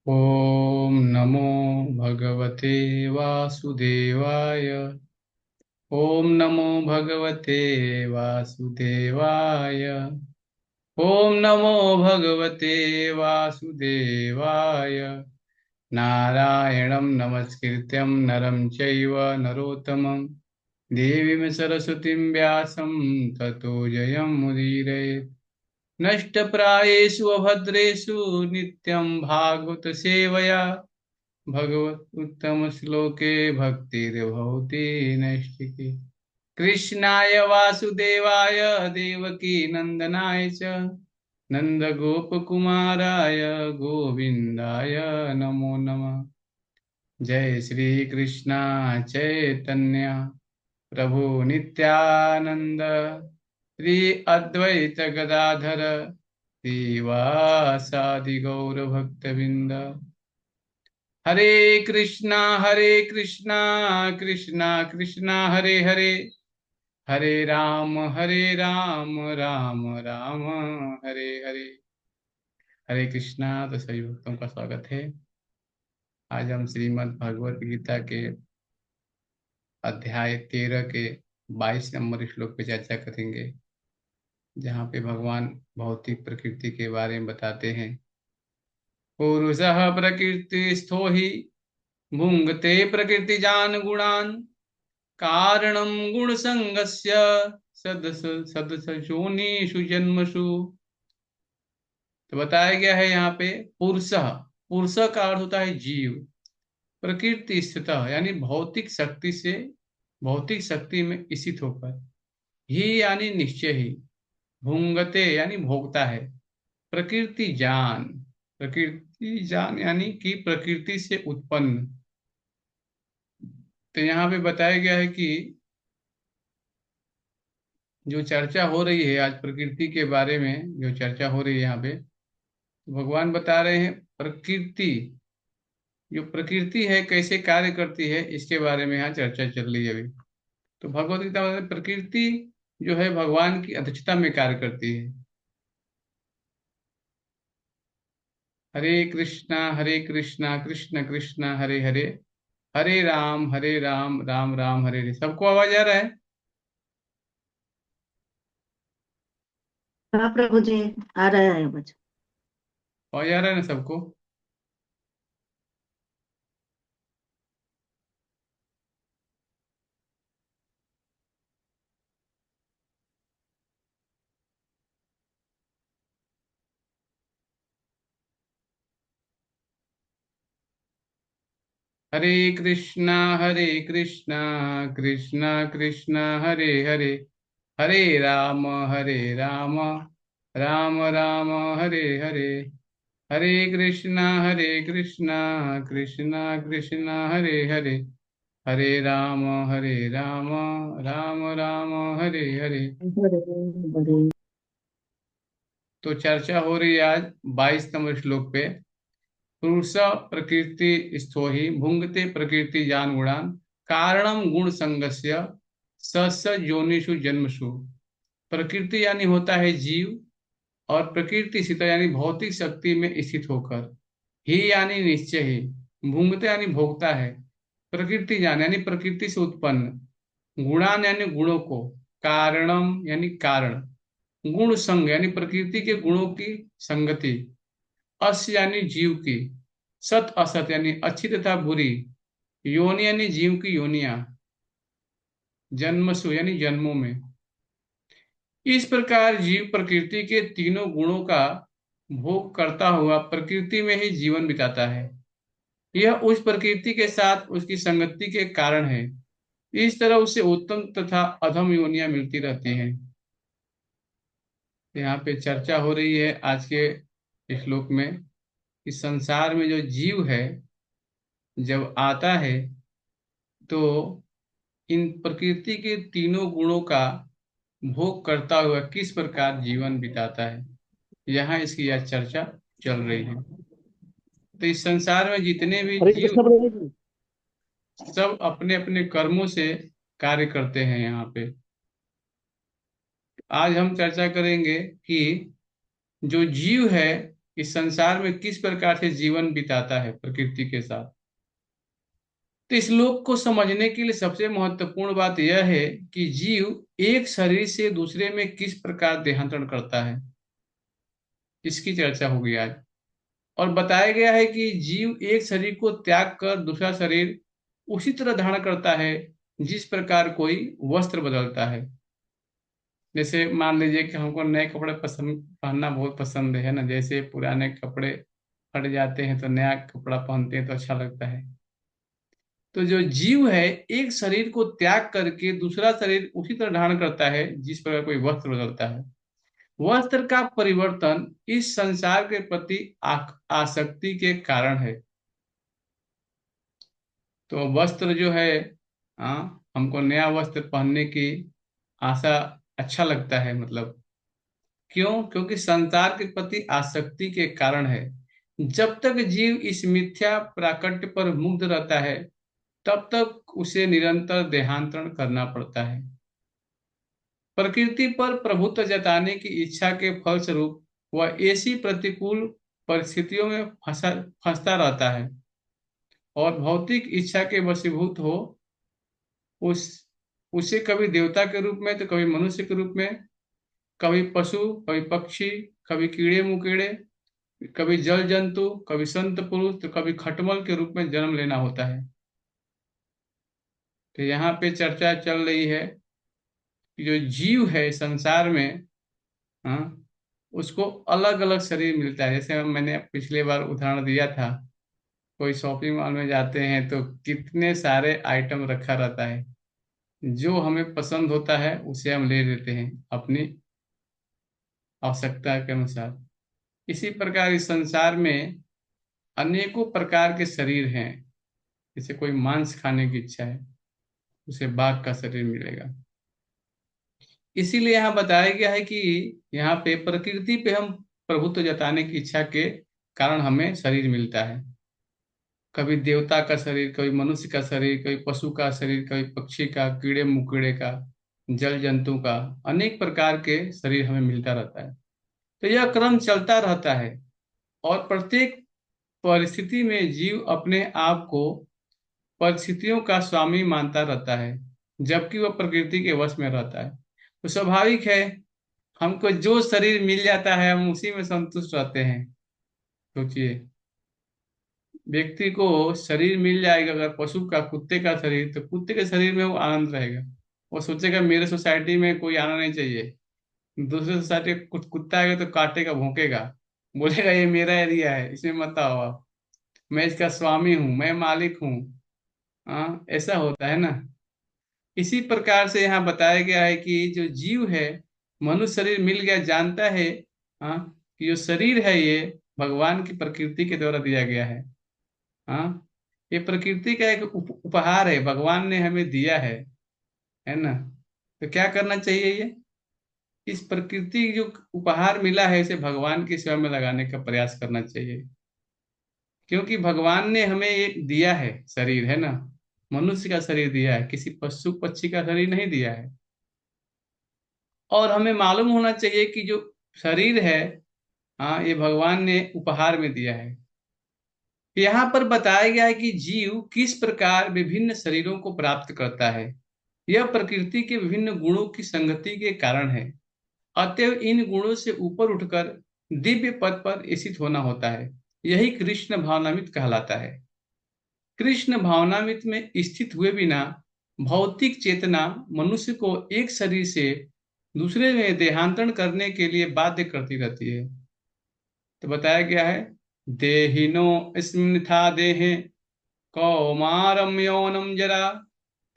ओम नमो भगवते वासुदेवाय। ओम नमो भगवते वासुदेवाय। ओम नमो भगवते वासुदेवाय। नारायणं नमस्कृत्यं नरं चैव नरोत्तमं देवीं सरस्वतीं व्यासं ततो जयमुदीरयेत्। नष्टप्रायेषु अभद्रेषु नित्यं भागवत सेवया भगवत उत्तम श्लोके भक्तिर्भवति नैष्ठिकी। कृष्णाय वासुदेवाय देवकी नंदनाय च नंदगोपकुमाराय गोविंदाय नमो नमः। जय श्री कृष्णा चैतन्य प्रभु नित्यानंद श्री अद्वैत गदाधर श्रीवासादि गौर भक्तविंद। हरे कृष्णा कृष्णा कृष्णा हरे हरे, हरे राम राम राम हरे हरे। हरे कृष्णा। तो सभी भक्तों का स्वागत है। आज हम श्रीमद् भगवत गीता के अध्याय 13 के 22 नंबर श्लोक पे चर्चा करेंगे, जहाँ पे भगवान भौतिक प्रकृति के बारे में बताते हैं। पुरुषः प्रकृतिस्थो हि भुङ्क्ते प्रकृतिजान् गुणान् कारणं गुणसंगस्य सदस सदसजोनिषु जन्मसु। तो बताया गया है यहाँ पे पुरुष। पुरुष का अर्थ होता है जीव। प्रकृति स्थितः यानी भौतिक शक्ति में स्थित होकर। ही यानी निश्चय ही। भुंगते यानी भोगता है। प्रकृति जान। प्रकृति जान यानी कि प्रकृति से उत्पन्न। तो यहाँ पे बताया गया है कि जो चर्चा हो रही है आज प्रकृति के बारे में, जो चर्चा हो रही है यहाँ पे, तो भगवान बता रहे हैं प्रकृति, जो प्रकृति है कैसे कार्य करती है, इसके बारे में यहाँ चर्चा चल रही है अभी। तो भगवत गीता में प्रकृति जो है भगवान की अध्यक्षता में कार्य करती है। हरे कृष्णा कृष्ण कृष्ण हरे हरे, हरे राम राम राम हरे हरे। सबको आवाज आ रहा है? हाँ प्रभु जी, आ रहा है मुझे। आवाज आ रहा है ना सबको? हरे कृष्णा कृष्णा कृष्णा हरे हरे, हरे राम राम राम हरे हरे। हरे कृष्णा कृष्णा कृष्णा हरे हरे, हरे राम राम राम हरे हरे। बड़े बड़े। तो चर्चा हो रही है आज 22 नंबर श्लोक पे। पुरुष प्रकृति स्थो ही भुंगते प्रकृति जान गुणान कारणम गुण संगस्य स योनिषु जन्मसु। प्रकृति यानी होता है जीव, और प्रकृति स्थित यानी भौतिक शक्ति में स्थित होकर। ही यानी निश्चय ही। भुंगते यानी भोगता है। प्रकृति जान यानी प्रकृति से उत्पन्न। गुणान यानी गुणों को। कारणम यानी कारण। गुण संग यानी प्रकृति के गुणों की संगति। अस यानी जीव की। सत असत यानी अच्छी तथा बुरी। योनि यानी जीव की योनिया। जन्मसु यानी जन्मों में। इस प्रकार जीव प्रकृति के तीनों गुणों का भोग करता हुआ प्रकृति में ही जीवन बिताता है। यह उस प्रकृति के साथ उसकी संगति के कारण है। इस तरह उसे उत्तम तथा अधम योनियां मिलती रहती हैं। यहाँ पे चर्चा हो रही है आज के श्लोक में कि संसार में जो जीव है जब आता है तो इन प्रकृति के तीनों गुणों का भोग करता हुआ किस प्रकार जीवन बिताता है, यहाँ इसकी यह चर्चा चल रही है। तो इस संसार में जितने भी हरे जीव कृष्ण प्रभु जी। सब अपने अपने कर्मों से कार्य करते हैं यहाँ पे। आज हम चर्चा करेंगे कि जो जीव है इस संसार में किस प्रकार से जीवन बिताता है प्रकृति के साथ। तो इस श्लोक को समझने के लिए सबसे महत्वपूर्ण बात यह है कि जीव एक शरीर से दूसरे में किस प्रकार देहांतरण करता है, इसकी चर्चा होगी आज। और बताया गया है कि जीव एक शरीर को त्याग कर दूसरा शरीर उसी तरह धारण करता है जिस प्रकार कोई वस्त्र बदलता है। जैसे मान लीजिए कि हमको नए कपड़े पसंद पहनना बहुत पसंद है ना, जैसे पुराने कपड़े फट जाते हैं तो नया कपड़ा पहनते हैं तो अच्छा लगता है। तो जो जीव है एक शरीर को त्याग करके दूसरा शरीर उसी तरह धारण करता है जिस प्रकार कोई वस्त्र बदलता है। वस्त्र का परिवर्तन इस संसार के प्रति आसक्ति के कारण है। तो वस्त्र जो है, हमको नया वस्त्र पहनने की आशा अच्छा लगता है, मतलब क्यों? क्योंकि संसार के प्रति आसक्ति के कारण है। जब तक जीव इस मिथ्या प्राकट्य पर मुग्ध रहता है तब तक उसे निरंतर देहांतरण करना पड़ता है। प्रकृति पर प्रभुत्व जताने की इच्छा के फलस्वरूप वह ऐसी प्रतिकूल परिस्थितियों में फंसता रहता है और भौतिक इच्छा के वशीभूत हो उस उसे कभी देवता के रूप में तो कभी मनुष्य के रूप में, कभी पशु, कभी पक्षी, कभी कीड़े मुकीड़े, कभी जल जंतु, कभी संत पुरुष तो कभी खटमल के रूप में जन्म लेना होता है। तो यहाँ पे चर्चा चल रही है कि जो जीव है संसार में, हाँ, उसको अलग अलग शरीर मिलता है। जैसे मैंने पिछले बार उदाहरण दिया था, कोई शॉपिंग मॉल में जाते हैं तो कितने सारे आइटम रखा रहता है, जो हमें पसंद होता है उसे हम ले लेते हैं अपनी आवश्यकता के अनुसार। इसी प्रकार इस संसार में अनेकों प्रकार के शरीर हैं। जैसे कोई मांस खाने की इच्छा है, उसे बाघ का शरीर मिलेगा। इसीलिए यहाँ बताया गया है कि यहाँ पे प्रकृति पे हम प्रभुत्व जताने की इच्छा के कारण हमें शरीर मिलता है। कभी देवता का शरीर, कभी मनुष्य का शरीर, कभी पशु का शरीर, कभी पक्षी का, कीड़े मुकीड़े का, जल जंतु का, अनेक प्रकार के शरीर हमें मिलता रहता है। तो यह क्रम चलता रहता है और प्रत्येक परिस्थिति में जीव अपने आप को परिस्थितियों का स्वामी मानता रहता है जबकि वह प्रकृति के वश में रहता है। तो स्वाभाविक है, हमको जो शरीर मिल जाता है हम उसी में संतुष्ट रहते हैं। सोचिए, व्यक्ति को शरीर मिल जाएगा, अगर पशु का, कुत्ते का शरीर, तो कुत्ते के शरीर में वो आनंद रहेगा। वो सोचेगा मेरे सोसाइटी में कोई आना नहीं चाहिए। दूसरे सोसाइटी में कुत्ता आएगा तो काटेगा, भौंकेगा, बोलेगा ये मेरा एरिया है, इसमें मत आओ आप, मैं इसका स्वामी हूँ, मैं मालिक हूँ। हाँ, ऐसा होता है ना। इसी प्रकार से यहाँ बताया गया है कि जो जीव है, मनुष्य शरीर मिल गया, जानता है, हाँ, कि जो शरीर है ये भगवान की प्रकृति के द्वारा दिया गया है। हाँ, ये प्रकृति का एक उपहार है, भगवान ने हमें दिया है ना। तो क्या करना चाहिए? ये इस प्रकृति जो उपहार मिला है इसे भगवान की सेवा में लगाने का प्रयास करना चाहिए। क्योंकि भगवान ने हमें एक दिया है शरीर, है ना, मनुष्य का शरीर दिया है, किसी पशु पक्षी का शरीर नहीं दिया है। और हमें मालूम होना चाहिए कि जो शरीर है, हाँ, ये भगवान ने उपहार में दिया है। यहाँ पर बताया गया है कि जीव किस प्रकार विभिन्न शरीरों को प्राप्त करता है। यह प्रकृति के विभिन्न गुणों की संगति के कारण है। अतएव इन गुणों से ऊपर उठकर दिव्य पद पर स्थित होना होता है। यही कृष्ण भावनामित कहलाता है। कृष्ण भावनामित में स्थित हुए बिना भौतिक चेतना मनुष्य को एक शरीर से दूसरे में देहांतरण करने के लिए बाध्य करती रहती है। तो बताया गया है, देहिनो स्मृथा देहे कौमारम यौनम जरा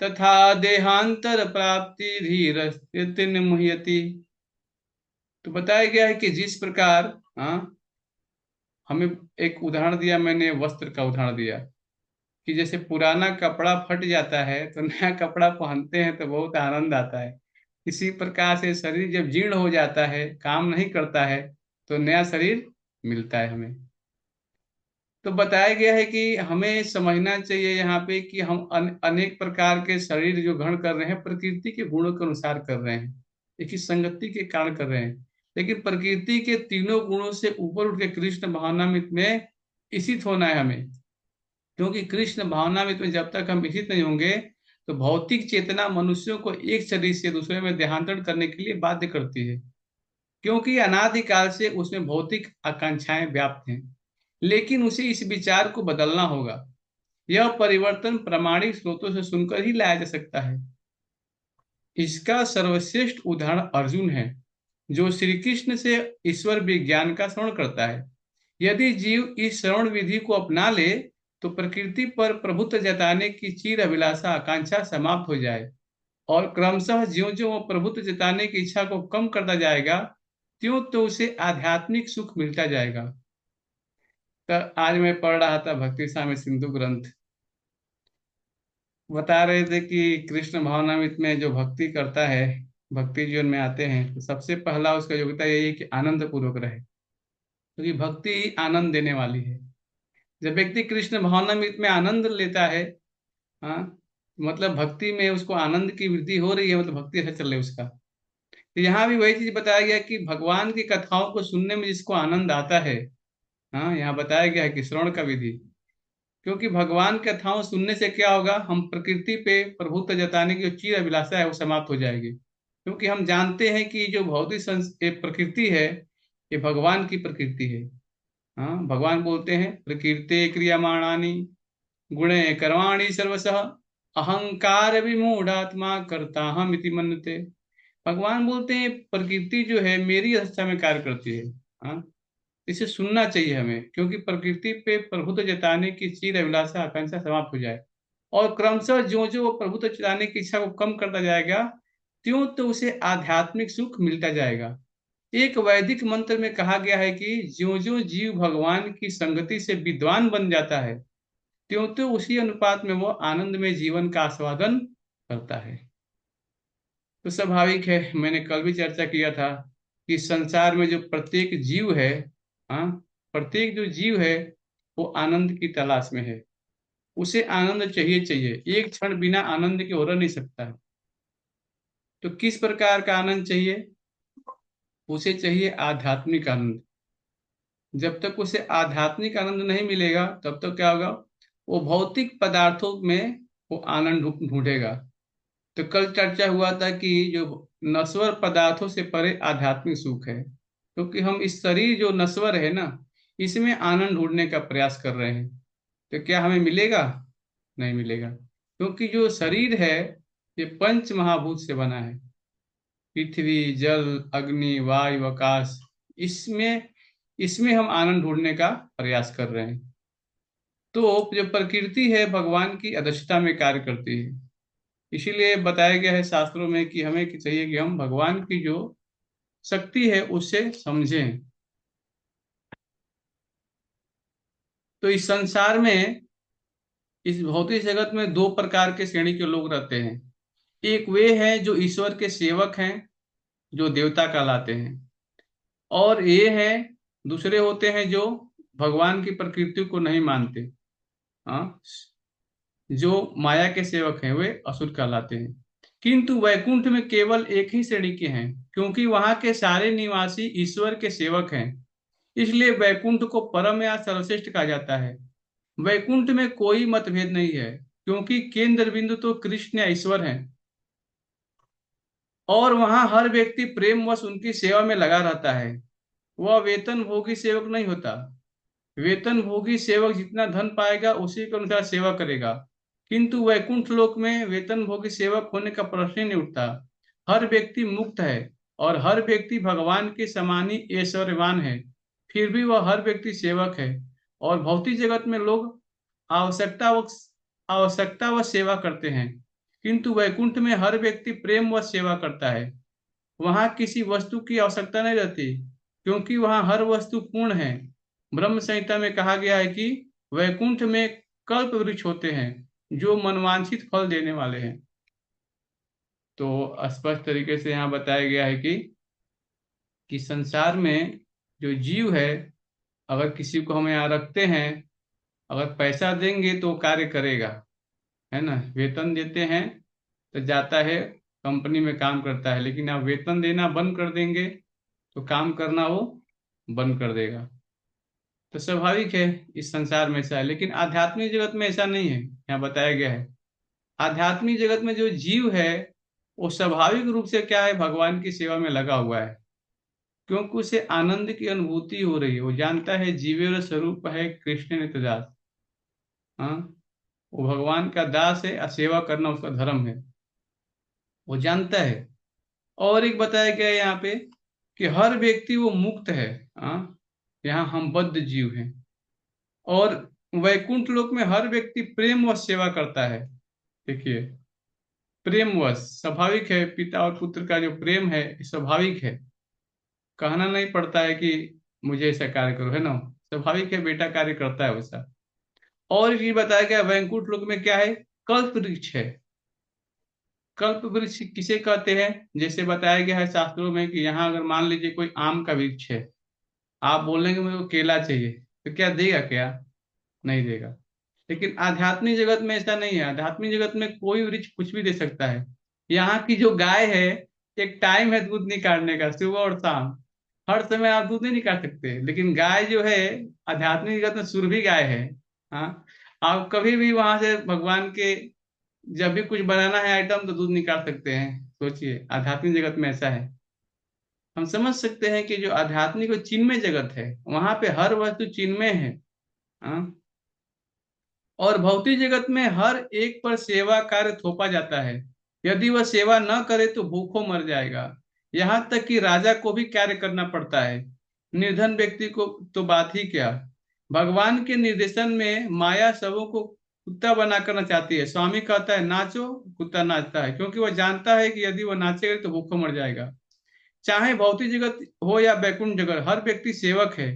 तथा देहांतर प्राप्ति धीर मुह्यति। तो बताया गया है कि जिस प्रकार, हमें एक उदाहरण दिया, मैंने वस्त्र का उदाहरण दिया कि जैसे पुराना कपड़ा फट जाता है तो नया कपड़ा पहनते हैं तो बहुत आनंद आता है। इसी प्रकार से शरीर जब जीर्ण हो जाता है, काम नहीं करता है, तो नया शरीर मिलता है हमें। तो बताया गया है कि हमें समझना चाहिए यहाँ पे कि हम अनेक प्रकार के शरीर जो ग्रहण कर रहे हैं प्रकृति के गुणों के अनुसार कर रहे हैं, एक ही संगति के कारण कर रहे हैं। लेकिन प्रकृति के तीनों गुणों से ऊपर उठ के कृष्ण भावनामृत में इसित होना है हमें। क्योंकि कृष्ण भावनामृत में जब तक हम इसित नहीं होंगे तो भौतिक चेतना मनुष्यों को एक शरीर से दूसरे में देहांतरण करने के लिए बाध्य करती है, क्योंकि अनादिकाल से उसमें भौतिक आकांक्षाएं व्याप्त हैं। लेकिन उसे इस विचार को बदलना होगा। यह परिवर्तन प्रामाणिक स्रोतों से सुनकर ही लाया जा सकता है। इसका सर्वश्रेष्ठ उदाहरण अर्जुन है, जो श्री कृष्ण से ईश्वर विज्ञान का श्रवण करता है। यदि जीव इस श्रवण विधि को अपना ले तो प्रकृति पर प्रभुत्व जताने की चीर अभिलाषा आकांक्षा समाप्त हो जाए, और क्रमशः ज्यो ज्यो वह प्रभुत्व जताने की इच्छा को कम करता जाएगा, त्यों तो उसे आध्यात्मिक सुख मिलता जाएगा। तो आज मैं पढ़ रहा था भक्ति साम्य सिंधु ग्रंथ। बता रहे थे कि कृष्ण भावनामृत में जो भक्ति करता है, भक्ति जीवन में आते हैं, तो सबसे पहला उसका योग्यता यही है कि आनंद पूर्वक रहे, क्योंकि भक्ति ही आनंद देने वाली है। जब व्यक्ति कृष्ण भावनामृत में आनंद लेता है, हाँ, मतलब भक्ति में उसको आनंद की वृद्धि हो रही है, मतलब भक्ति अच्छा चल रहा है उसका। तो यहाँ भी वही चीज बताया गया कि भगवान की कथाओं को सुनने में जिसको आनंद आता है, हाँ, यहाँ बताया गया है कि श्रवण का विधि। क्योंकि भगवान की कथाओं सुनने से क्या होगा, हम प्रकृति पे प्रभुत्व जताने की जो चीर अभिलाषा है वो समाप्त हो जाएगी। क्योंकि हम जानते हैं कि जो भौतिक ये प्रकृति है, ये भगवान की प्रकृति है। हाँ, भगवान बोलते हैं प्रकृति क्रियमाणानि गुणे कर्माणि सर्वशः अहंकार विमूढ़ात्मा करता हम इति मन्यते। भगवान बोलते हैं प्रकृति जो है मेरी अवस्था में कार्य करती है। हाँ, इसे सुनना चाहिए हमें, क्योंकि प्रकृति पे प्रभुत्व जताने की चीर अभिलाषा आकांक्षा समाप्त हो जाए, और क्रमशः जो जो वो प्रभुत्व जताने की इच्छा को कम करता जाएगा, त्यों तो उसे आध्यात्मिक सुख मिलता जाएगा। एक वैदिक मंत्र में कहा गया है कि ज्यो ज्यो जीव भगवान की संगति से विद्वान बन जाता है, त्यों तो उसी अनुपात में वो आनंद में जीवन का आस्वादन करता है। तो स्वाभाविक है, मैंने कल भी चर्चा किया था कि संसार में जो प्रत्येक जीव है, हाँ, प्रत्येक जो जीव है वो आनंद की तलाश में है। उसे आनंद चाहिए चाहिए, एक क्षण बिना आनंद के हो रह नहीं सकता है। तो किस प्रकार का आनंद चाहिए? उसे चाहिए आध्यात्मिक आनंद। जब तक उसे आध्यात्मिक आनंद नहीं मिलेगा तब तक क्या होगा, वो भौतिक पदार्थों में वो आनंद ढूंढेगा। तो कल चर्चा हुआ था कि जो नश्वर पदार्थों से परे आध्यात्मिक सुख है, क्योंकि हम इस शरीर जो नश्वर है ना, इसमें आनंद ढूंढने का प्रयास कर रहे हैं। तो क्या हमें मिलेगा? नहीं मिलेगा, क्योंकि जो शरीर है ये पंच महाभूत से बना है। पृथ्वी, जल, अग्नि, वायु, आकाश, इसमें इसमें हम आनंद ढूंढने का प्रयास कर रहे हैं। तो जो प्रकृति है भगवान की अध्यक्षता में कार्य करती है। इसीलिए बताया गया है शास्त्रों में कि हमें चाहिए कि हम भगवान की जो शक्ति है उससे समझें। तो इस संसार में, इस भौतिक जगत में दो प्रकार के श्रेणी के लोग रहते हैं। एक वे हैं जो ईश्वर के सेवक हैं, जो देवता कहलाते हैं, और ये हैं दूसरे होते हैं जो भगवान की प्रकृति को नहीं मानते, हाँ, जो माया के सेवक हैं वे असुर कहलाते हैं। किंतु वैकुंठ में केवल एक ही श्रेणी के हैं, क्योंकि वहां के सारे निवासी ईश्वर के सेवक हैं। इसलिए वैकुंठ को परम या सर्वश्रेष्ठ कहा जाता है। वैकुंठ में कोई मतभेद नहीं है, क्योंकि केंद्र बिंदु तो कृष्ण या ईश्वर हैं, और वहां हर व्यक्ति प्रेमवश उनकी सेवा में लगा रहता है। वह वेतन भोगी सेवक नहीं होता। वेतन भोगी सेवक जितना धन पाएगा उसी के अनुसार सेवा करेगा, किंतु वैकुंठ लोक में वेतन भोगी सेवक होने का प्रश्न ही नहीं उठता। हर व्यक्ति मुक्त है, और हर व्यक्ति भगवान के समान ही ऐश्वर्यवान है। फिर भी वह हर व्यक्ति सेवक है, और भौतिक जगत में लोग आवश्यकता व आवश्यकता व सेवा करते हैं, किंतु वैकुंठ में हर व्यक्ति प्रेम व सेवा करता है। वहां किसी वस्तु की आवश्यकता नहीं रहती, क्योंकि वहां हर वस्तु पूर्ण है। ब्रह्म संहिता में कहा गया है कि वैकुंठ में कल्प वृक्ष होते हैं जो मनवांछित फल देने वाले हैं। तो स्पष्ट तरीके से यहाँ बताया गया है कि संसार में जो जीव है, अगर किसी को हम यहाँ रखते हैं, अगर पैसा देंगे तो कार्य करेगा, है ना, वेतन देते हैं तो जाता है कंपनी में काम करता है। लेकिन आप वेतन देना बंद कर देंगे तो काम करना वो बंद कर देगा। तो स्वाभाविक है इस संसार में ऐसा है, लेकिन आध्यात्मिक जगत में ऐसा नहीं है, यहाँ बताया गया है। आध्यात्मिक जगत में जो जीव है वो स्वाभाविक रूप से क्या है, भगवान की सेवा में लगा हुआ है, क्योंकि उसे आनंद की अनुभूति हो रही है। वो जानता है जीवेर स्वरूप है कृष्ण नित्य दास। हाँ, वो भगवान का दास है और सेवा करना उसका धर्म है, वो जानता है। और एक बताया गया है यहाँ पे कि हर व्यक्ति वो मुक्त है। हाँ, यहाँ हम बद्ध जीव हैं। और वैकुंठ लोक में हर व्यक्ति प्रेम व सेवा करता है। देखिए, प्रेमवश स्वाभाविक है, पिता और पुत्र का जो प्रेम है ये स्वाभाविक है, कहना नहीं पड़ता है कि मुझे ऐसा कार्य करो, है ना। स्वाभाविक है, बेटा कार्य करता है वैसा। और ये बताया गया वैकुंठ लोक में क्या है, कल्प वृक्ष है। कल्प वृक्ष किसे कहते हैं, जैसे बताया गया है शास्त्रों में कि यहाँ अगर मान लीजिए कोई आम का वृक्ष है, आप बोलेंगे मुझे को केला चाहिए, तो क्या देगा, क्या नहीं देगा। लेकिन आध्यात्मिक जगत में ऐसा नहीं है। आध्यात्मिक जगत में कोई वृक्ष कुछ भी दे सकता है। यहाँ की जो गाय है, एक टाइम है दूध निकालने का, सुबह और शाम। हर समय आप दूध नहीं निकाल सकते, लेकिन गाय जो है आध्यात्मिक जगत में सुरभि गाय है। हाँ, आप कभी भी वहां से भगवान के जब भी कुछ बनाना है आइटम तो दूध निकाल सकते हैं। सोचिए, आध्यात्मिक जगत में ऐसा है। हम समझ सकते हैं कि जो आध्यात्मिक और चिन्मय जगत है वहां पे हर वस्तु चिन्मय है। हाँ, और भौतिक जगत में हर एक पर सेवा कार्य थोपा जाता है। यदि वह सेवा न करे तो भूखों मर जाएगा। यहाँ तक कि राजा को भी कार्य करना पड़ता है, निर्धन व्यक्ति को तो बात ही क्या। भगवान के निर्देशन में माया सबों को कुत्ता बना करना चाहती है। स्वामी कहता है नाचो, कुत्ता नाचता है, क्योंकि वह जानता है कि यदि वह नाचेगा तो भूखों मर जाएगा। चाहे भौतिक जगत हो या वैकुंठ जगत, हर व्यक्ति सेवक है।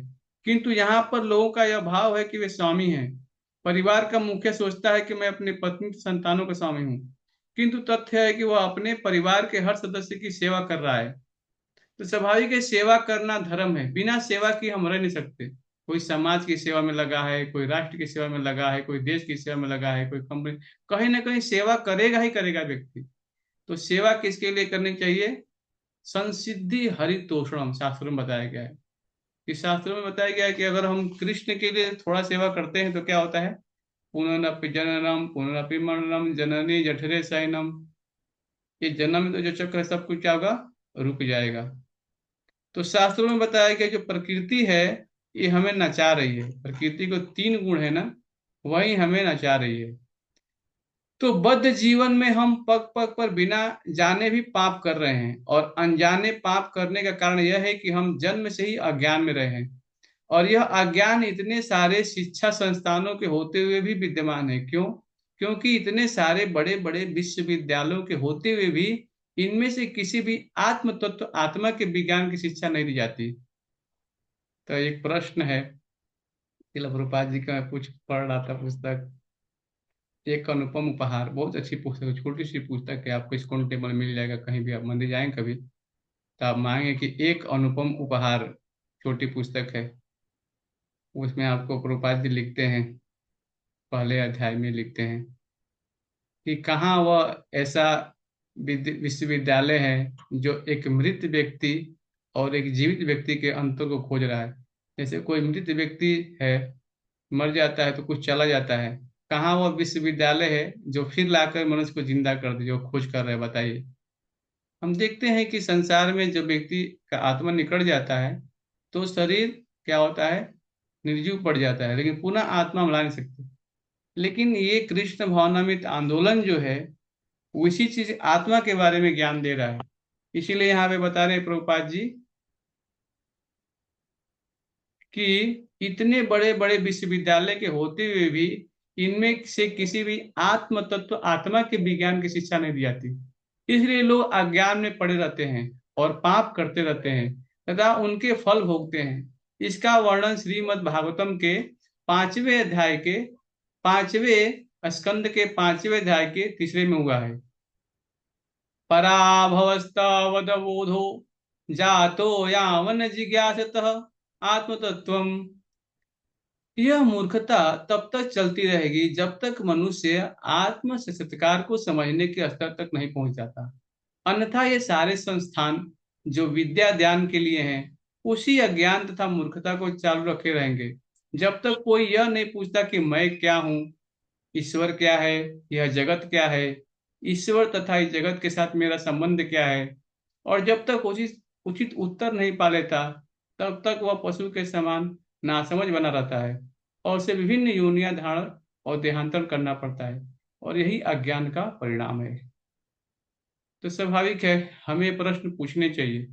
किंतु यहाँ पर लोगों का यह भाव है कि वे स्वामी हैं। परिवार का मुखिया सोचता है कि मैं अपनी पत्नी संतानों का स्वामी हूँ, किंतु तथ्य है कि वह अपने परिवार के हर सदस्य की सेवा कर रहा है। तो स्वाभाविक है, सेवा करना धर्म है। बिना सेवा की हम रह नहीं सकते। कोई समाज की सेवा में लगा है, कोई राष्ट्र की सेवा में लगा है, कोई देश की सेवा में लगा है, कोई कंपनी, कहीं ना कहीं सेवा करेगा ही करेगा व्यक्ति। तो सेवा किसके लिए करनी चाहिए, संसिद्धि हरितोषणम शास्त्रों में बताया गया है। इस शास्त्रों में बताया गया है कि अगर हम कृष्ण के लिए थोड़ा सेवा करते हैं तो क्या होता है, पुनरपि जननम पुनरपि मरणम जननी जठरे शयनम। ये जन्म तो जो चक्र है सब कुछ क्या होगा, रुक जाएगा। तो शास्त्रों में बताया गया जो प्रकृति है ये हमें नचा रही है। प्रकृति को तीन गुण है ना, वही हमें नचा रही है। तो बद्ध जीवन में हम पग पग पर बिना जाने भी पाप कर रहे हैं, और अनजाने पाप करने का कारण यह है कि हम जन्म से ही अज्ञान में रहे हैं। और यह अज्ञान इतने सारे शिक्षा संस्थानों के होते हुए भी विद्यमान है। क्यों, क्योंकि इतने सारे बड़े बड़े विश्वविद्यालयों के होते हुए भी इनमें से किसी भी आत्म तत्व आत्मा के विज्ञान की शिक्षा नहीं दी जाती। तो एक प्रश्न है, तिला प्रभुपाद जी का मैं कुछ पढ़ रहा था पुस्तक, एक अनुपम उपहार, बहुत अच्छी पुस्तक है, छोटी सी पुस्तक है, आपको डिस्काउंट टेबल में मिल जाएगा, कहीं भी आप मंदिर जाएंगे कभी तो आप मांगे कि एक अनुपम उपहार, छोटी पुस्तक है। उसमें आपको प्रभुपाद जी लिखते हैं, पहले अध्याय में लिखते हैं कि कहाँ वह ऐसा विश्वविद्यालय है जो एक मृत व्यक्ति और एक जीवित व्यक्ति के अंतर को खोज रहा है। जैसे कोई मृत व्यक्ति है, मर जाता है तो कुछ चला जाता है, कहाँ वह विश्वविद्यालय है जो फिर लाकर मनुष्य को जिंदा कर दे, जो खोज कर रहे हैं, बताइए। हम देखते हैं कि संसार में जब व्यक्ति का आत्मा निकल जाता है तो शरीर क्या होता है, निर्जीव पड़ जाता है, लेकिन पुनः आत्मा हम ला नहीं सकते। लेकिन ये कृष्ण भावनामृत आंदोलन जो है वो इसी चीज आत्मा के बारे में ज्ञान दे रहा है। इसीलिए यहाँ पे बता रहे हैं प्रभुपाद जी कि इतने बड़े बड़े विश्वविद्यालय के होते हुए भी इनमें से किसी भी आत्म तत्व आत्मा के विज्ञान की शिक्षा नहीं दी जाती। इसलिए लोग अज्ञान में पड़े रहते हैं और पाप करते रहते हैं तथा उनके फल भोगते हैं। इसका वर्णन श्रीमद् भागवतम के 5वें अध्याय के 5वें स्कंद के 5वें अध्याय के तीसरे में हुआ है। पराभवस्तावदबोधो जातो यावन जिज्ञासतः आत्मतत्वम। यह मूर्खता तब तक चलती रहेगी जब तक मनुष्य आत्म साक्षात्कार को समझने के स्तर तक नहीं पहुंच जाता। अन्यथा ये सारे संस्थान जो विद्या ज्ञान के लिए हैं, उसी अज्ञान तथा मूर्खता को चालू रखे रहेंगे। जब तक कोई यह नहीं पूछता कि मैं क्या हूँ, ईश्वर क्या है, यह जगत क्या है, ईश्वर तथा इस जगत के साथ मेरा संबंध क्या है, और जब तक उचित उचित उत्तर नहीं पा लेता, तब तक वह पशु के समान नासमझ बना रहता है और उसे विभिन्न योनियां धारण और देहांतरण करना पड़ता है। और यही अज्ञान का परिणाम है। तो स्वाभाविक है, हमें प्रश्न पूछने चाहिए,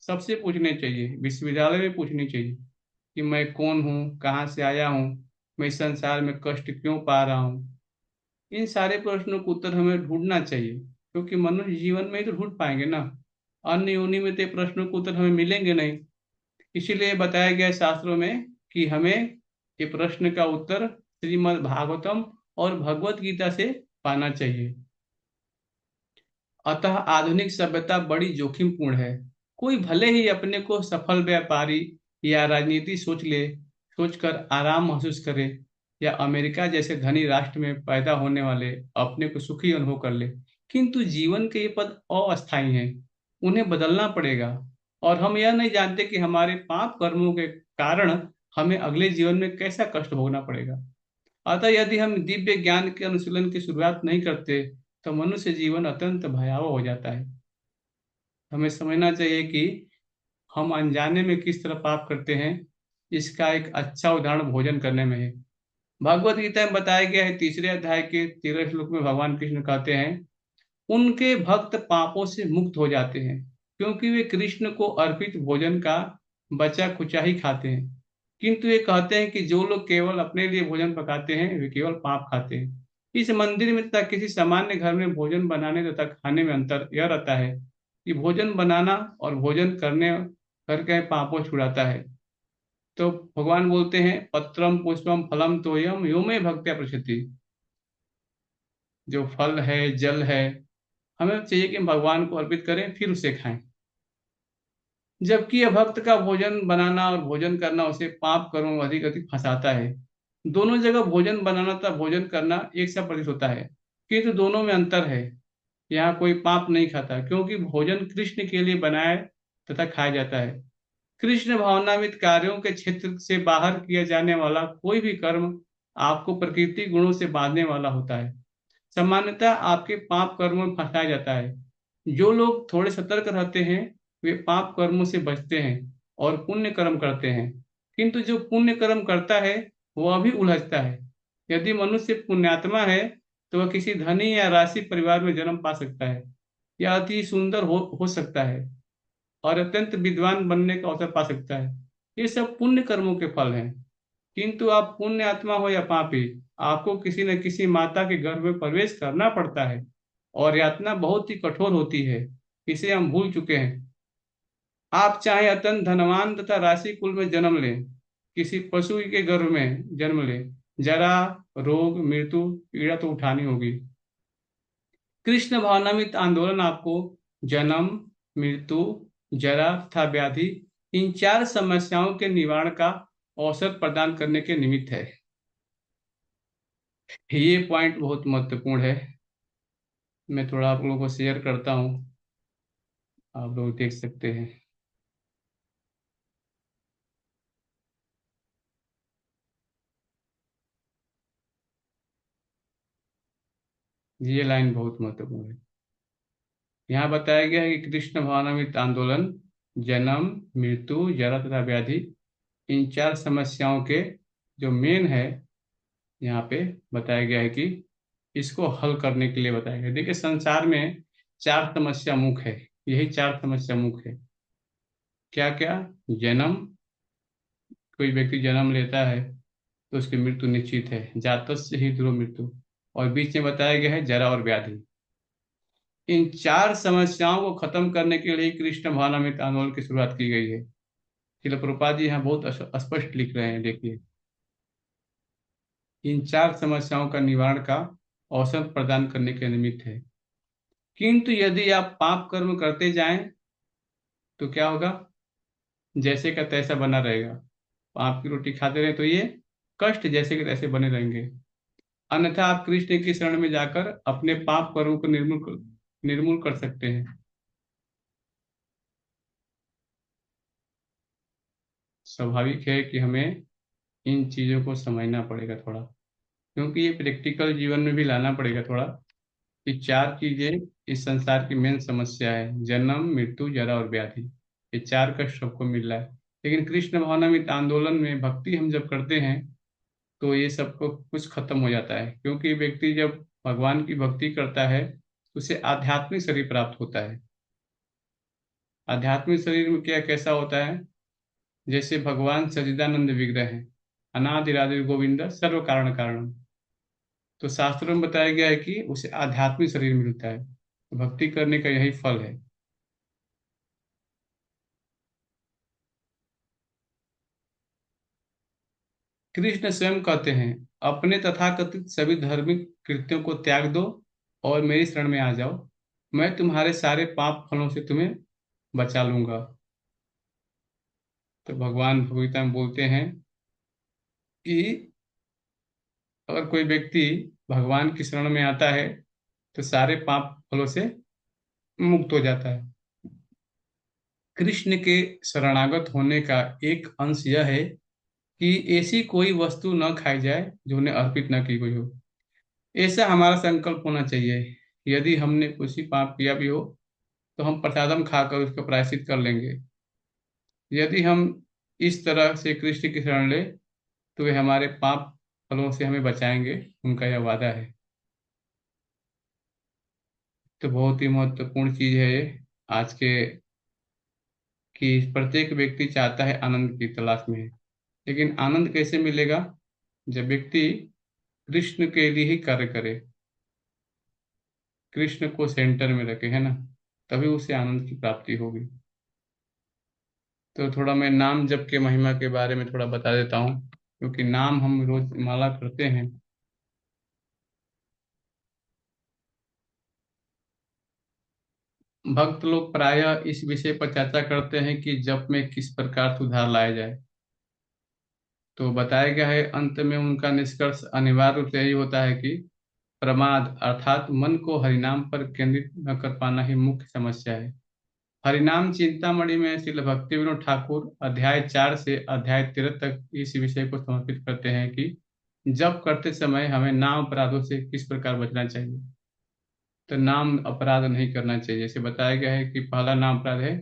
सबसे पूछने चाहिए, विश्वविद्यालय में पूछनी चाहिए कि मैं कौन हूँ, कहाँ से आया हूँ, मैं इस संसार में कष्ट क्यों पा रहा हूँ। इन सारे प्रश्नों का उत्तर हमें ढूंढना चाहिए, क्योंकि मनुष्य जीवन में ही तो ढूंढ पाएंगे ना। अन्य योनि में तो ये प्रश्नों के उत्तर हमें मिलेंगे नहीं। इसीलिए बताया गया है शास्त्रों में कि हमें ये प्रश्न का उत्तर श्रीमद् भागवतम और भगवत गीता से पाना चाहिए। अतः आधुनिक सभ्यता बड़ी जोखिमपूर्ण है। कोई भले ही अपने को सफल व्यापारी या राजनीति सोचकर आराम महसूस करे, या अमेरिका जैसे धनी राष्ट्र में पैदा होने वाले अपने को सुखी अनुभव कर ले, किंतु जीवन के ये पद अस्थायी हैं, उन्हें बदलना पड़ेगा। और हम यह नहीं जानते कि हमारे पाप कर्मों के कारण हमें अगले जीवन में कैसा कष्ट भोगना पड़ेगा। अतः यदि हम दिव्य ज्ञान के अनुशीलन की शुरुआत नहीं करते, तो मनुष्य जीवन अत्यंत भयावह हो जाता है। हमें समझना चाहिए कि हम अनजाने में किस तरह पाप करते हैं। इसका एक अच्छा उदाहरण भोजन करने में है। भगवत गीता में बताया गया है, 3 अध्याय के 13 श्लोक में भगवान कृष्ण कहते हैं, उनके भक्त पापों से मुक्त हो जाते हैं, क्योंकि वे कृष्ण को अर्पित भोजन का बचा खुचा ही खाते हैं। किंतु ये कहते हैं कि जो लोग केवल अपने लिए भोजन पकाते हैं, वे केवल पाप खाते हैं। इस मंदिर में तथा किसी सामान्य घर में भोजन बनाने तथा खाने में अंतर यह रहता है कि भोजन बनाना और भोजन करने करके पापों छुड़ाता है। तो भगवान बोलते हैं, पत्रम पुष्पम फलम तोयम यो में भक्त्या प्रचति। जो फल है, जल है, हमें चाहिए कि हम भगवान को अर्पित करें फिर उसे खाएं। जबकि यह भक्त का भोजन बनाना और भोजन करना उसे पाप कर्म में अधिक अधिक फंसाता है। दोनों जगह भोजन बनाना तथा भोजन करना एक सा प्रतीत होता है, किंतु दोनों में अंतर है। यहाँ कोई पाप नहीं खाता, क्योंकि भोजन कृष्ण के लिए बनाया तथा खाया जाता है। कृष्ण भावनावित कार्यों के क्षेत्र से बाहर किया जाने वाला कोई भी कर्म आपको प्रकृति गुणों से बांधने वाला होता है। सामान्यतः आपके पाप कर्मों में फंसाया जाता है। जो लोग थोड़े सतर्क रहते हैं, वे पाप कर्मों से बचते हैं और पुण्य कर्म करते हैं। किंतु जो पुण्य कर्म करता है, वह भी उलझता है। यदि मनुष्य पुण्यात्मा है, तो वह किसी धनी या राशि परिवार में जन्म पा सकता है, या अति सुंदर हो सकता है, और अत्यंत विद्वान बनने का अवसर पा सकता है। ये सब पुण्य कर्मों के फल हैं। किंतु आप पुण्य आत्मा हो या पापी, आपको किसी न किसी माता के गर्भ में प्रवेश करना पड़ता है, और यातना बहुत ही कठोर होती है। इसे हम भूल चुके हैं। आप चाहे अत्यंत धनवान तथा राशि कुल में जन्म लें, किसी पशु के गर्भ में जन्म लें, जरा, रोग, मृत्यु, पीड़ा तो उठानी होगी। कृष्ण भावनामृत आंदोलन आपको जन्म, मृत्यु, जरा तथा व्याधि, इन 4 समस्याओं के निवारण का अवसर प्रदान करने के निमित्त है। ये पॉइंट बहुत महत्वपूर्ण है। मैं थोड़ा आप लोगों को शेयर करता हूँ, आप लोग देख सकते हैं। ये लाइन बहुत महत्वपूर्ण है। यहाँ बताया गया है कि कृष्ण भावनामृत आंदोलन जन्म, मृत्यु, जरा तथा व्याधि, इन 4 समस्याओं के जो मेन है, यहाँ पे बताया गया है कि इसको हल करने के लिए बताया गया। देखिए, संसार में 4 समस्या मुख्य है। यही 4 समस्या मुख्य है। क्या क्या? जन्म, कोई व्यक्ति जन्म लेता है तो उसकी मृत्यु निश्चित है, जातस्य ही ध्रुव मृत्यु। और बीच में बताया गया है जरा और व्याधि। इन 4 समस्याओं को खत्म करने के लिए कृष्ण भावनामृत आंदोलन की शुरुआत की गई है। श्रील प्रभुपाद जी यहाँ बहुत स्पष्ट लिख रहे हैं, देखिए, इन 4 समस्याओं का निवारण का अवसर प्रदान करने के निमित्त है। किंतु यदि आप पाप कर्म करते जाएं, तो क्या होगा? जैसे का तैसा बना रहेगा। पाप की रोटी खाते रहे तो ये कष्ट जैसे के तैसे बने रहेंगे। अन्यथा आप कृष्ण की शरण में जाकर अपने पाप कर्मों को निर्मूल कर सकते हैं। स्वाभाविक है कि हमें इन चीज़ों को समझना पड़ेगा थोड़ा, क्योंकि ये प्रैक्टिकल जीवन में भी लाना पड़ेगा थोड़ा, कि चार चीजें इस संसार की मेन समस्या है: जन्म, मृत्यु, जरा और व्याधि। ये चार कष्ट सबको मिल रहा है। लेकिन कृष्ण भावनामृत आंदोलन में भक्ति हम जब करते हैं तो ये सबको कुछ खत्म हो जाता है, क्योंकि व्यक्ति जब भगवान की भक्ति करता है तो उसे आध्यात्मिक शरीर प्राप्त होता है। आध्यात्मिक शरीर में क्या कैसा होता है? जैसे भगवान सच्चिदानंद विग्रह है, अनादिरादि गोविंद सर्व कारण कारण। तो शास्त्रों में बताया गया है कि उसे आध्यात्मिक शरीर मिलता है। तो भक्ति करने का यही फल है। कृष्ण स्वयं कहते हैं, अपने तथाकथित सभी धार्मिक कृत्यों को त्याग दो और मेरी शरण में आ जाओ, मैं तुम्हारे सारे पाप फलों से तुम्हें बचा लूंगा। तो भगवान भगवगीता में बोलते हैं कि अगर कोई व्यक्ति भगवान की शरण में आता है तो सारे पाप फलों से मुक्त हो जाता है। कृष्ण के शरणागत होने का एक अंश यह है कि ऐसी कोई वस्तु न खाई जाए जो उन्हें अर्पित न की गई हो। ऐसा हमारा संकल्प होना चाहिए। यदि हमने कुछ ही पाप किया भी हो तो हम प्रसादम खाकर उसका प्रायश्चित कर लेंगे। यदि हम इस तरह से कृष्ण की शरण ले तो वे हमारे पाप फलों से हमें बचाएंगे, उनका यह वादा है। तो बहुत ही महत्वपूर्ण चीज है ये आज के, कि प्रत्येक व्यक्ति चाहता है आनंद की तलाश में है। लेकिन आनंद कैसे मिलेगा? जब व्यक्ति कृष्ण के लिए ही कार्य करे, कृष्ण को सेंटर में रखे, है ना, तभी उसे आनंद की प्राप्ति होगी। तो थोड़ा मैं नाम जप के महिमा के बारे में थोड़ा बता देता हूँ, क्योंकि नाम हम रोज माला करते हैं। भक्त लोग प्रायः इस विषय पर चर्चा करते हैं कि जप में किस प्रकार सुधार लाया जाए। तो बताया गया है, अंत में उनका निष्कर्ष अनिवार्य रूप से यही होता है कि प्रमाद अर्थात मन को हरिनाम पर केंद्रित न कर पाना ही मुख्य समस्या है। हरिनाम चिंतामणि में श्रील भक्ति विनोद ठाकुर अध्याय 4 से अध्याय 13 तक इस विषय को समर्पित करते हैं कि जप करते समय हमें नाम अपराधों से किस प्रकार बचना चाहिए। तो नाम अपराध नहीं करना चाहिए। जैसे बताया गया है कि पहला नाम अपराध है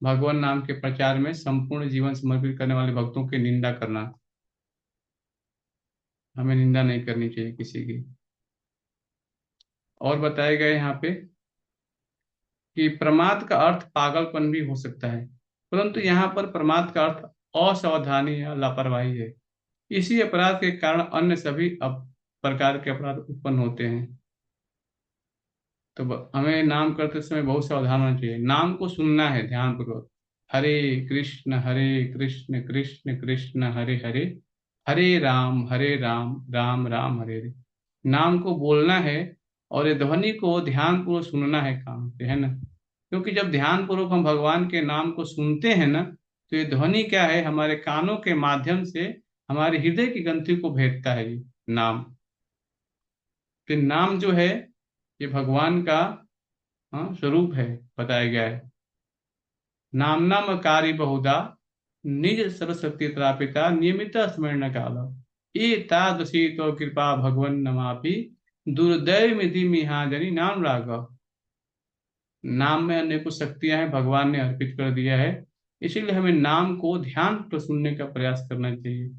भगवान नाम के प्रचार में संपूर्ण जीवन समर्पित करने वाले भक्तों की निंदा करना। हमें निंदा नहीं करनी चाहिए किसी की। और बताया गया है यहाँ पे कि प्रमाद का अर्थ पागलपन भी हो सकता है, परंतु यहाँ पर प्रमाद का अर्थ असावधानी या लापरवाही है। इसी अपराध के कारण अन्य सभी प्रकार के अपराध उत्पन्न होते हैं। तो हमें नाम करते समय बहुत सावधान होना चाहिए। नाम को सुनना है ध्यान पूर्वक। हरे कृष्ण कृष्ण कृष्ण हरे हरे, हरे राम राम राम हरे हरे। नाम को बोलना है और ये ध्वनि को ध्यान पूर्वक सुनना है कान से, है ना। क्योंकि जब ध्यान पूर्वक हम भगवान के नाम को सुनते हैं ना, तो ये ध्वनि क्या है, हमारे कानों के माध्यम से हमारे हृदय की ग्रंथि को भेदता है ये नाम। फिर नाम जो है ये भगवान का, हाँ, स्वरूप है, बताया गया है। नाम कार्य बहुधा निज सरस्वती प्रापिता नियमित स्मरण काल, एतादृशी तो कृपा भगवन नमापि दुर्दैव मिधि मिहाजनी नाम राघव। नाम में अनेकों शक्तियां हैं, भगवान ने अर्पित कर दिया है। इसीलिए हमें नाम को ध्यान पर सुनने का प्रयास करना चाहिए।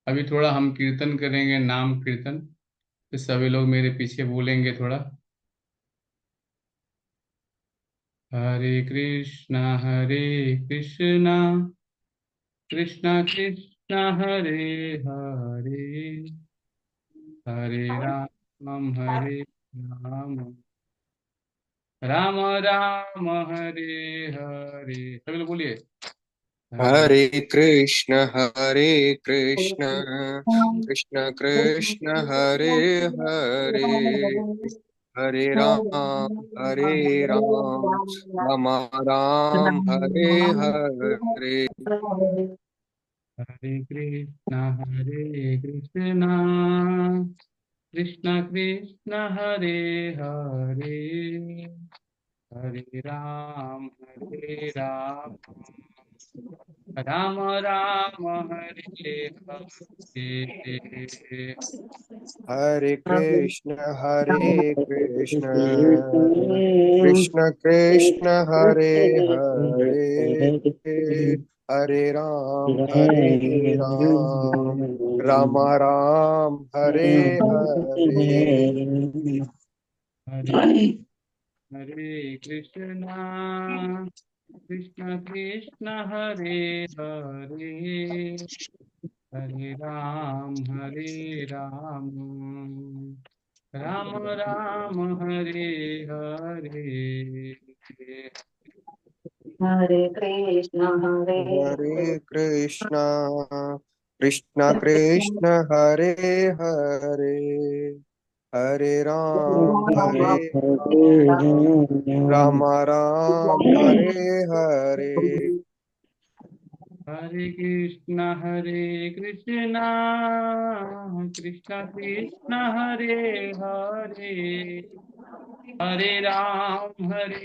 अभी थोड़ा हम कीर्तन करेंगे, नाम कीर्तन। तो सभी लोग मेरे पीछे बोलेंगे थोड़ा। हरे कृष्णा कृष्णा कृष्णा हरे हरे, हरे हरे राम राम राम हरे हरे। सभी लोग बोलिए हरे। हरे कृष्ण कृष्ण कृष्ण हरे हरे, हरे राम राम राम हरे हरे। हरे कृष्णा कृष्ण कृष्ण हरे हरे, हरे हरे राम, राम राम हरे हरे। हरे कृष्ण कृष्ण कृष्ण हरे हरे, हरे राम राम राम हरे हरे। हरे हरे कृष्णा, कृष्ण कृष्ण हरे हरे, हरे राम, राम राम हरे हरे। हरे कृष्ण कृष्ण कृष्ण हरे हरे, हरे राम राम राम हरे हरे। हरे कृष्णा, कृष्ण कृष्ण हरे हरे,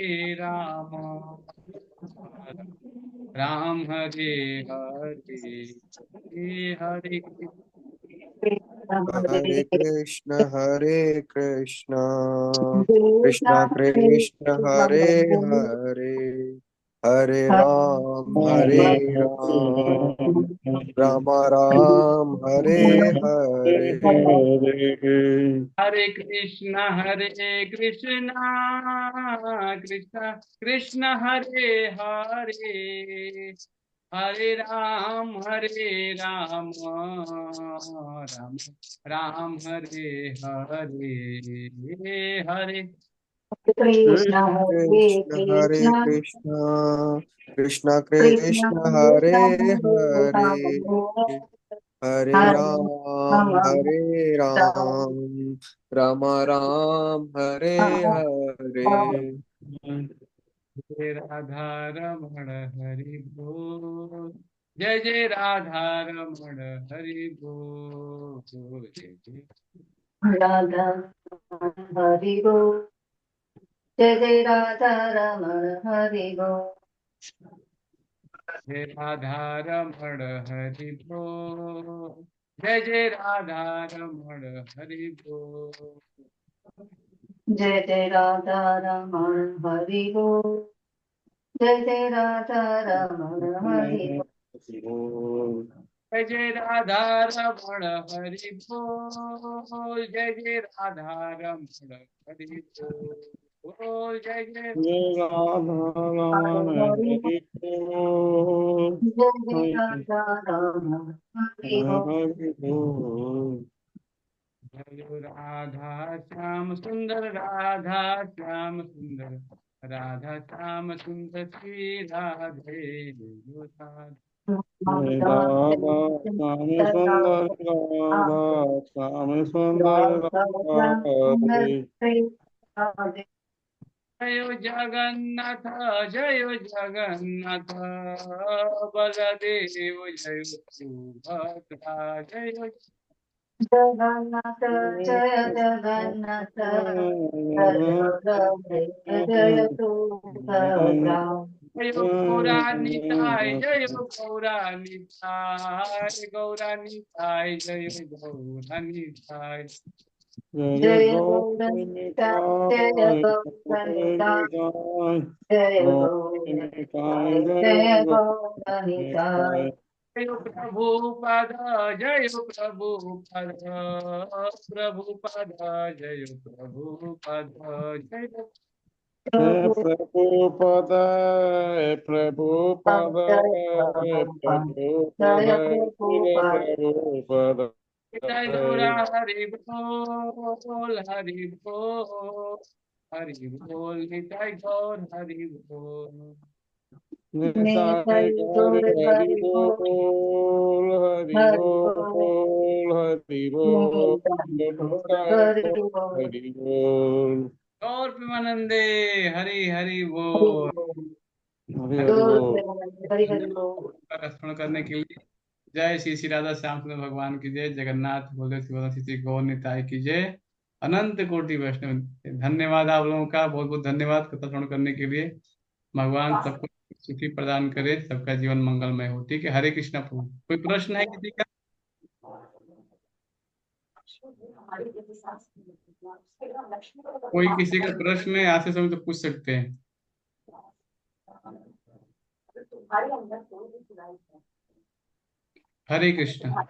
हरे राम, राम हरे हरे। हरे हरे कृष्ण कृष्ण कृष्ण हरे हरे, हरे राम राम राम हरे हरे। हरे कृष्णा, कृष्ण कृष्ण हरे हरे, हरे राम, राम राम हरे हरे। हरे हरे कृष्ण कृष्ण कृष्ण हरे हरे, हरे राम राम राम हरे हरे। जय राधा रमण हरि बोल, जय जय राधा रमण हरि बोल, जय जय राधा हरि बोल, जय जय राधा रमण हरि बोल, जय राधा रमण हरि बोल, जय जय राधा रमण हरि बोल। जय जय राधा रमण हरि बोल, जय जय राधा रमण हरि जय जय राधा रमण हरि बोल, जय जय राधा रमण हरि बोल, जय जय बोल, जय जय राधा रमण हरि बोल, जय राधा श्याम सुंदर, राधा श्याम सुंदर, राधा श्याम सुंदर श्री राधे राधे। राधा स्वामी सुंदर राधा, स्वामी सुंदर राधे। जय जगन्नाथ, जय जगन्नाथ, बलदेव जय सुभद्रा, जय जगन्नाथ जय जगन्नाथ, बलदेव जय सुभद्रा, जय गौरानिताय, जय गौरानिताय, जय गौरानिताय। जय जय गौरनिताय जय गौरनिताय गौरनिताय, गौरनिताय जय गौरनिताय गौरनिताय जय गौरनिताय, गौरनिताय। जय प्रभुपद, जय प्रभुपद, प्रभुपद, जय प्रभुपद, जय जय प्रभु प्रभुपद, प्रभुपद, प्रभुपद, प्रभुपद, जय जय प्रभुपद, प्रभुपद। जय गौरा हरि बोल, हरि बोल, हरि बोल, निताय गौर हरि बोल। निताय निताय गौर गौर हरि हरि बोल, बोल, हरि हरि बोल, बोल, हरि बोल, निताय गौर निताय हरि गौर बोल, हरि बोल, गौर प्रेमानंदे, हरि हरि हरि बोल। बोल, हरि हरि गौर बोल। हरि हरि बोल। स्मरण करने के लिए जय श्री श्री राधा श्याम सुंदर भगवान की जय, जगन्नाथ बोले श्री श्री गौर निताय की जय। अनंत कोटि वैष्णव। धन्यवाद आप लोगों का, बहुत बहुत धन्यवाद कथा श्रवण करने के लिए। भगवान सबको सुखी प्रदान करे, सबका जीवन मंगलमय हो। ठीक है, हरे कृष्णा प्रभु। कोई प्रश्न है किसी का? कोई किसी का प्रश्न है आज से समय तो पूछ सकते हैं। हरे कृष्णा।